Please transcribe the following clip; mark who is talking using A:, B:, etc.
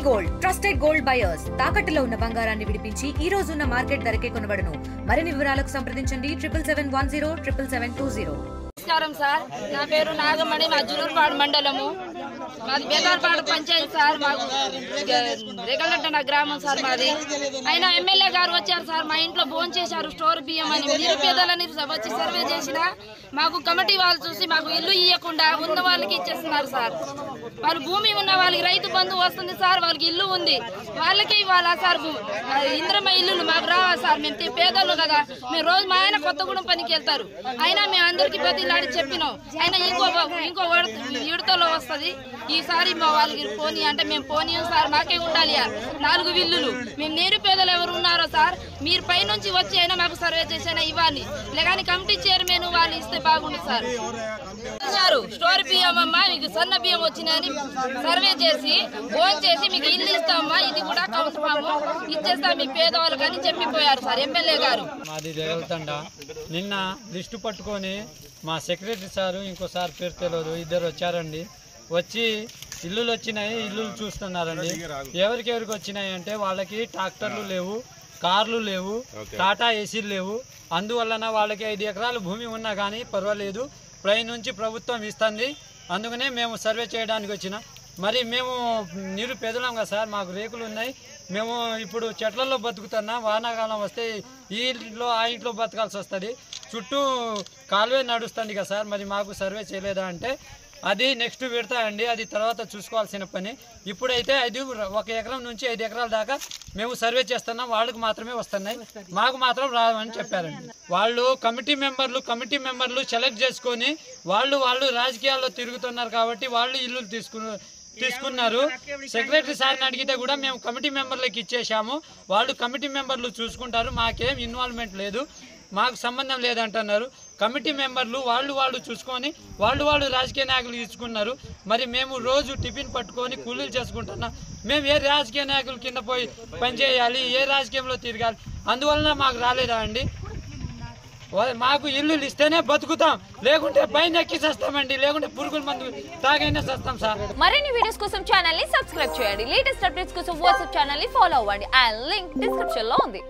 A: Gold trusted gold buyers తాకట్టులో ఉన్న బంగారాన్ని విడిపించి ఈ రోజు ఉన్న మార్కెట్ ధరకే కొనబడును. మరిన్ని వివరాలకు సంప్రదించండి 77107720.
B: నమస్కారం సార్, నా పేరు నాగమణి, మా జులూరుపాడు మండలము, మాది బేదార్పాడు పంచాయతీ సార్. మాకు రెగలంట నా గ్రామం సార్ మాది. అయినా ఎమ్మెల్యే గారు వచ్చారు సార్, మా ఇంట్లో భోజనం చేశారు స్టోర్ బియ్యం అని. నిరుపేదలని వచ్చి సర్వే చేసిన మాకు కమిటీ వాళ్ళు చూసి మాకు ఇల్లు ఇవ్వకుండా ఉన్న వాళ్ళకి ఇచ్చేస్తున్నారు సార్. వాళ్ళు భూమి ఉన్న వాళ్ళకి రైతు బంధు వస్తుంది సార్, వాళ్ళకి ఇల్లు ఉంది వాళ్ళకే ఇవ్వాలా సార్? ఇంద్రమ్మ ఇల్లులు మాకు రావాలి సార్, మేము పేదలు కదా. మేము రోజు మా ఆయన కొత్తగూడెం పనికి వెళ్తారు, అయినా మేము అందరికి బతిలాడి చెప్పినాం. అయినా ఇంకో విడతలో వస్తుంది, ఈసారి మా వాళ్ళకి పోనీ అంటే మేము పోనీయం సార్, మాకే ఉండాలి 4 ఇల్లులు. మేము నిరుపేదలు ఎవరు ఉన్నారో సార్, మీరు పైనుంచి వచ్చి అయినా మాకు సర్వే చేసైనా ఇవ్వాలి, లేదని కమిటీ చైర్మన్ వాళ్ళు ఇస్తే బాగుంది సార్. స్టోర్ బియ్యం అమ్మా, మీకు సన్న బియ్యం వచ్చినాయని సర్వే చేసి ఫోన్ చేసి మీకు ఇల్లు ఇస్తామమ్మా, ఇది కూడా కౌంటాము ఇచ్చేస్తాం మీ పేదవాళ్ళు కానీ చెప్పిపోయారు సార్ ఎమ్మెల్యే గారు.
C: మాది జగల్తండ. నిన్న లిస్టు పట్టుకొని మా సెక్రటరీ సారు ఇంకోసారి పేరు తెలియదు ఇద్దరు వచ్చారండి. వచ్చి ఇల్లులు వచ్చినాయి, ఇల్లులు చూస్తున్నారండి. ఎవరికి వచ్చినాయి అంటే వాళ్ళకి ట్రాక్టర్లు లేవు, కార్లు లేవు, టాటా ఏసీలు లేవు. అందువలన వాళ్ళకి 5 ఎకరాలు భూమి ఉన్నా కానీ పర్వాలేదు, పై నుంచి ప్రభుత్వం ఇస్తుంది. అందుకనే మేము సర్వే చేయడానికి వచ్చిన. మరి మేము నిరుపేదలం కదా సార్, మాకు రేకులు ఉన్నాయి. మేము ఇప్పుడు చెట్లలో బతుకుతున్నా, వానాకాలం వస్తే ఈ ఇంట్లో ఆ ఇంట్లో బతకాల్సి వస్తుంది. చుట్టూ కాలువే నడుస్తుంది కదా సార్, మరి మాకు సర్వే చేయలేదా అంటే అది నెక్స్ట్ పెడతా అండి, అది తర్వాత చూసుకోవాల్సిన పని. ఇప్పుడైతే 1 ఎకరం నుంచి 5 ఎకరాల దాకా మేము సర్వే చేస్తున్నాం, వాళ్ళకి మాత్రమే వస్తున్నాయి, మాకు మాత్రం రావని చెప్పారండి. వాళ్ళు కమిటీ మెంబర్లు సెలెక్ట్ చేసుకొని వాళ్ళు రాజకీయాల్లో తిరుగుతున్నారు కాబట్టి వాళ్ళు ఇల్లు తీసుకున్నారు. సెక్రటరీ సార్ని అడిగితే కూడా మేము కమిటీ మెంబర్లకు ఇచ్చేసాము, వాళ్ళు కమిటీ మెంబర్లు చూసుకుంటారు, మాకేం ఇన్వాల్వ్మెంట్ లేదు, మాకు సంబంధం లేదంటున్నారు. కమిటీ మెంబర్లు వాళ్ళు చూసుకొని వాళ్ళు రాజకీయ నాయకులు ఇచ్చుకున్నారు. మరి మేము రోజు టిఫిన్ పట్టుకొని కూలీలు చేసుకుంటున్నాం. మేము ఏ రాజకీయ నాయకుల కింద పోయి పనిచేయాలి, ఏ రాజకీయంలో తిరగాలి? అందువలన మాకు రాలేదా అండి? మాకు ఇల్లులు ఇస్తేనే బతుకుతాం, లేకుంటే పైన ఎక్కి చేస్తామండి, లేకుంటే పురుగుల మందు తాగైనా చేస్తాం సార్.
D: మరిన్ని వీడియోస్ కోసం ఛానల్ ని సబ్స్క్రైబ్ చేయండి. లేటెస్ట్ అప్డేట్స్ కోసం వాట్సాప్ ఛానల్ ని ఫాలో అవ్వండి. ఆ లింక్ డిస్క్రిప్షన్ లో ఉంది.